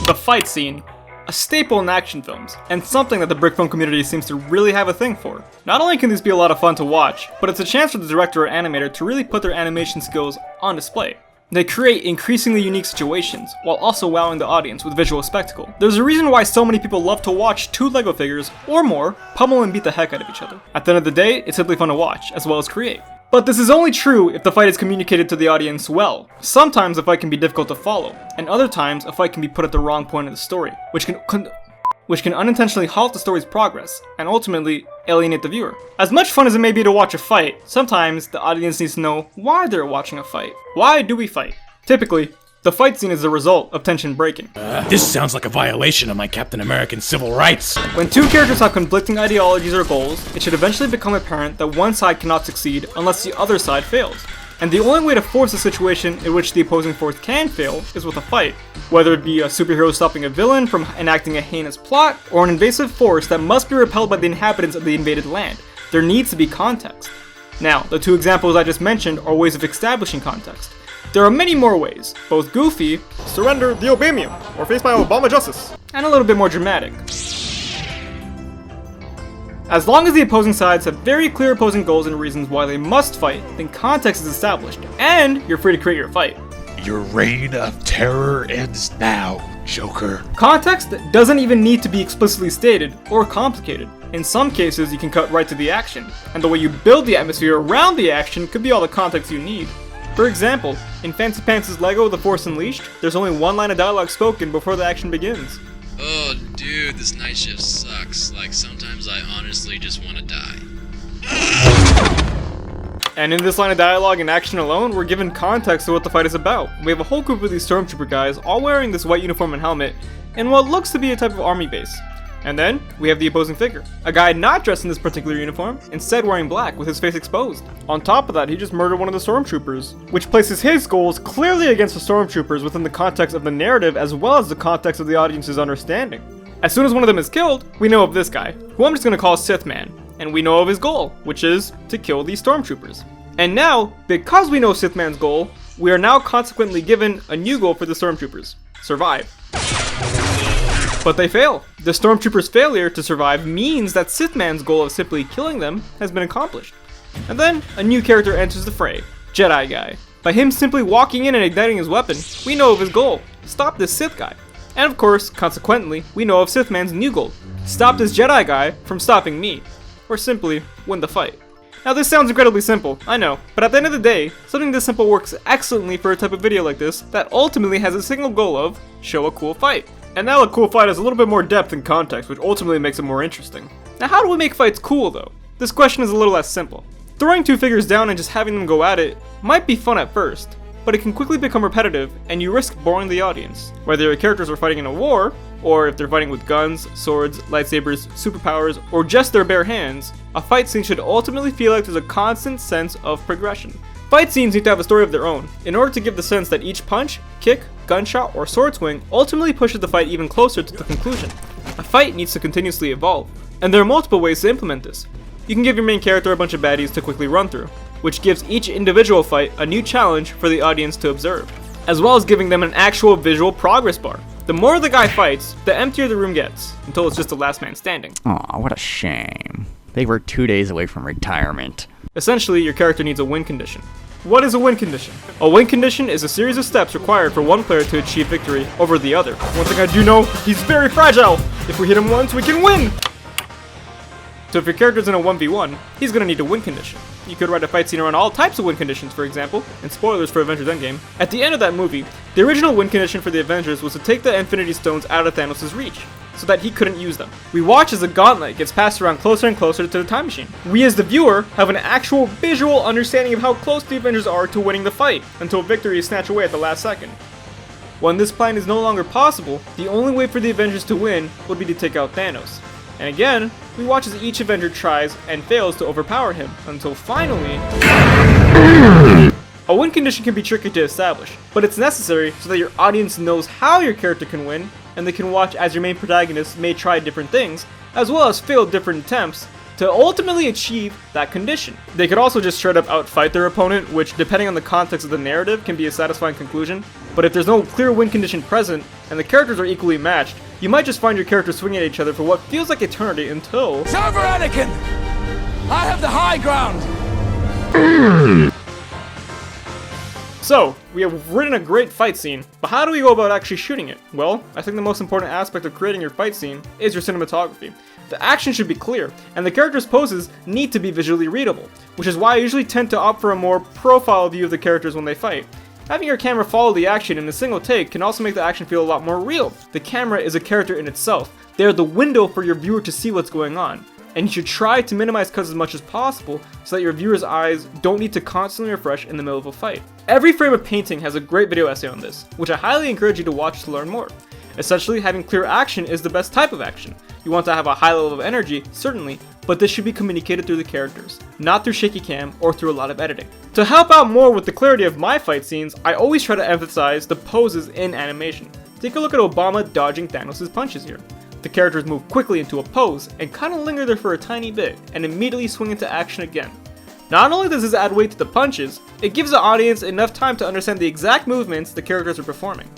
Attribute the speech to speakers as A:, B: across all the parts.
A: The fight scene. A staple in action films, and something that the brick film community seems to really have a thing for. Not only can these be a lot of fun to watch, but it's a chance for the director or animator to really put their animation skills on display. They create increasingly unique situations, while also wowing the audience with visual spectacle. There's a reason why so many people love to watch two LEGO figures, or more, pummel and beat the heck out of each other. At the end of the day, it's simply fun to watch, as well as create. But this is only true if the fight is communicated to the audience well. Sometimes a fight can be difficult to follow, and other times a fight can be put at the wrong point in the story, which can unintentionally halt the story's progress, and ultimately alienate the viewer. As much fun as it may be to watch a fight, sometimes the audience needs to know why they're watching a fight. Why do we fight? Typically, the fight scene is the result of tension breaking.
B: This sounds like a violation of my Captain American civil rights.
A: When two characters have conflicting ideologies or goals, it should eventually become apparent that one side cannot succeed unless the other side fails. And the only way to force a situation in which the opposing force can fail is with a fight. Whether it be a superhero stopping a villain from enacting a heinous plot, or an invasive force that must be repelled by the inhabitants of the invaded land, there needs to be context. Now, the two examples I just mentioned are ways of establishing context. There are many more ways, both goofy, surrender the Obamium, or face my Obama justice, and a little bit more dramatic. As long as the opposing sides have very clear opposing goals and reasons why they must fight, then context is established, and you're free to create your fight.
C: Your reign of terror ends now, Joker.
A: Context doesn't even need to be explicitly stated or complicated. In some cases, you can cut right to the action, and the way you build the atmosphere around the action could be all the context you need. For example, in Fancy Pants' LEGO The Force Unleashed, there's only one line of dialogue spoken before the action begins.
D: Oh, dude, this night shift sucks. Like, sometimes I honestly just want to die.
A: And in this line of dialogue and action alone, we're given context to what the fight is about. We have a whole group of these stormtrooper guys, all wearing this white uniform and helmet, in what looks to be a type of army base. And then, we have the opposing figure. A guy not dressed in this particular uniform, instead wearing black with his face exposed. On top of that, he just murdered one of the stormtroopers, which places his goals clearly against the stormtroopers within the context of the narrative as well as the context of the audience's understanding. As soon as one of them is killed, we know of this guy, who I'm just gonna call Sith Man, and we know of his goal, which is to kill these stormtroopers. And now, because we know Sith Man's goal, we are now consequently given a new goal for the stormtroopers: survive. But they fail. The stormtroopers' failure to survive means that Sith Man's goal of simply killing them has been accomplished. And then, a new character enters the fray, Jedi Guy. By him simply walking in and igniting his weapon, we know of his goal: stop this Sith guy. And of course, consequently, we know of Sith Man's new goal: stop this Jedi guy from stopping me. Or simply, win the fight. Now this sounds incredibly simple, I know, but at the end of the day, something this simple works excellently for a type of video like this that ultimately has a single goal of show a cool fight. And now a cool fight has a little bit more depth and context, which ultimately makes it more interesting. Now how do we make fights cool though? This question is a little less simple. Throwing two figures down and just having them go at it might be fun at first, but it can quickly become repetitive and you risk boring the audience. Whether your characters are fighting in a war, or if they're fighting with guns, swords, lightsabers, superpowers, or just their bare hands, a fight scene should ultimately feel like there's a constant sense of progression. Fight scenes need to have a story of their own, in order to give the sense that each punch, kick, gunshot, or sword swing ultimately pushes the fight even closer to the conclusion. A fight needs to continuously evolve, and there are multiple ways to implement this. You can give your main character a bunch of baddies to quickly run through, which gives each individual fight a new challenge for the audience to observe, as well as giving them an actual visual progress bar. The more the guy fights, the emptier the room gets, until it's just the last man standing.
E: Aw, what a shame. They were 2 days away from retirement.
A: Essentially, your character needs a win condition. What is a win condition? A win condition is a series of steps required for one player to achieve victory over the other. One thing I do know, he's very fragile! If we hit him once, we can win! So if your character's in a 1v1, he's gonna need a win condition. You could write a fight scene around all types of win conditions, for example, and spoilers for Avengers Endgame. At the end of that movie, the original win condition for the Avengers was to take the Infinity Stones out of Thanos' reach, so that he couldn't use them. We watch as the gauntlet gets passed around closer and closer to the time machine. We as the viewer have an actual visual understanding of how close the Avengers are to winning the fight, until victory is snatched away at the last second. When this plan is no longer possible, the only way for the Avengers to win would be to take out Thanos. And again, we watch as each Avenger tries and fails to overpower him, until finally... A win condition can be tricky to establish, but it's necessary so that your audience knows how your character can win, and they can watch as your main protagonist may try different things, as well as fail different attempts, to ultimately achieve that condition. They could also just straight up outfight their opponent, which depending on the context of the narrative can be a satisfying conclusion, But if there's no clear win condition present, and the characters are equally matched, you might just find your characters swinging at each other for what feels like eternity until...
F: It's over, Anakin! I have the high ground!
A: So, we have written a great fight scene, but how do we go about actually shooting it? Well, I think the most important aspect of creating your fight scene is your cinematography. The action should be clear, and the characters' poses need to be visually readable, which is why I usually tend to opt for a more profile view of the characters when they fight. Having your camera follow the action in a single take can also make the action feel a lot more real. The camera is a character in itself. They are the window for your viewer to see what's going on. And you should try to minimize cuts as much as possible so that your viewer's eyes don't need to constantly refresh in the middle of a fight. Every Frame of Painting has a great video essay on this, which I highly encourage you to watch to learn more. Essentially, having clear action is the best type of action. You want to have a high level of energy, certainly, but this should be communicated through the characters, not through shaky cam or through a lot of editing. To help out more with the clarity of my fight scenes, I always try to emphasize the poses in animation. Take a look at Obama dodging Thanos' punches here. The characters move quickly into a pose and kind of linger there for a tiny bit and immediately swing into action again. Not only does this add weight to the punches, it gives the audience enough time to understand the exact movements the characters are performing.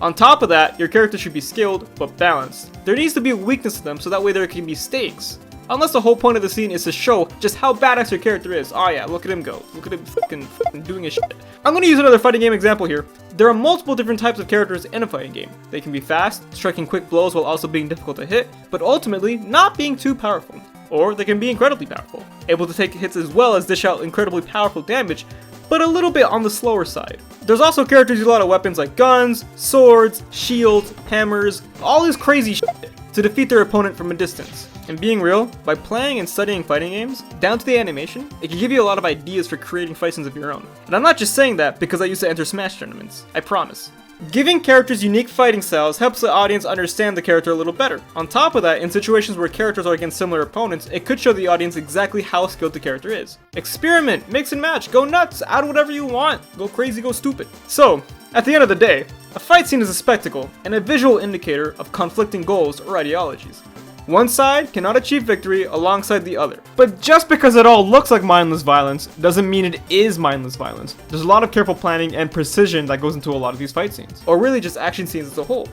A: On top of that, your characters should be skilled but balanced. There needs to be a weakness to them so that way there can be stakes. Unless the whole point of the scene is to show just how badass your character is. Oh yeah, look at him go. Look at him fucking doing his shit. I'm gonna use another fighting game example here. There are multiple different types of characters in a fighting game. They can be fast, striking quick blows while also being difficult to hit, but ultimately not being too powerful. Or they can be incredibly powerful, able to take hits as well as dish out incredibly powerful damage, but a little bit on the slower side. There's also characters who use a lot of weapons like guns, swords, shields, hammers, all this crazy shit to defeat their opponent from a distance. And being real, by playing and studying fighting games, down to the animation, it can give you a lot of ideas for creating fight scenes of your own. And I'm not just saying that because I used to enter Smash tournaments, I promise. Giving characters unique fighting styles helps the audience understand the character a little better. On top of that, in situations where characters are against similar opponents, it could show the audience exactly how skilled the character is. Experiment, mix and match, go nuts, add whatever you want, go crazy, go stupid. So, at the end of the day, a fight scene is a spectacle and a visual indicator of conflicting goals or ideologies. One side cannot achieve victory alongside the other. But just because it all looks like mindless violence doesn't mean it is mindless violence. There's a lot of careful planning and precision that goes into a lot of these fight scenes, or really just action scenes as a whole.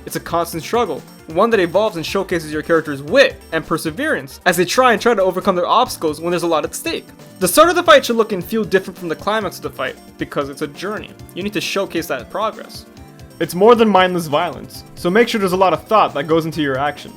A: It's a constant struggle, one that evolves and showcases your character's wit and perseverance as they try to overcome their obstacles when there's a lot at stake. The start of the fight should look and feel different from the climax of the fight because it's a journey. You need to showcase that progress. It's more than mindless violence, so make sure there's a lot of thought that goes into your action.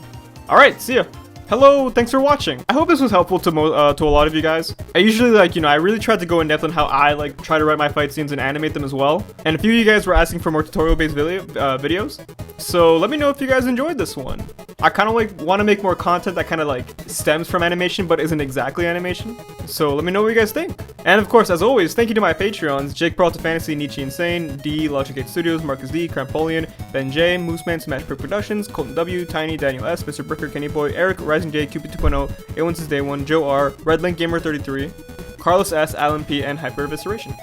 A: Alright, see ya. Hello, thanks for watching. I hope this was helpful to a lot of you guys. I usually I really tried to go in depth on how I try to write my fight scenes and animate them as well. And a few of you guys were asking for more tutorial-based videos. So let me know if you guys enjoyed this one. I kind of want to make more content that kind of stems from animation but isn't exactly animation. So let me know what you guys think. And of course, as always, thank you to my Patreons, Jake Peralta Fantasy, Nietzsche Insane, D, Logic 8 Studios, Marcus D, Crampolian, Ben J, Mooseman, Smash Brick Productions, Colton W, Tiny, Daniel S, Mr. Bricker, Kenny Boy, Eric, Rising J, Cupid 2.0, A1 since day 1, Joe R, Redlink Gamer 33, Carlos S, Alan P, and Hyper Evisceration.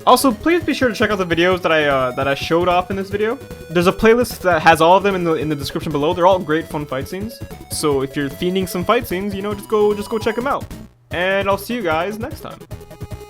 A: Also, please be sure to check out the videos that I showed off in this video. There's a playlist that has all of them in the description below. They're all great fun fight scenes. So if you're fiending some fight scenes, just go check them out. And I'll see you guys next time.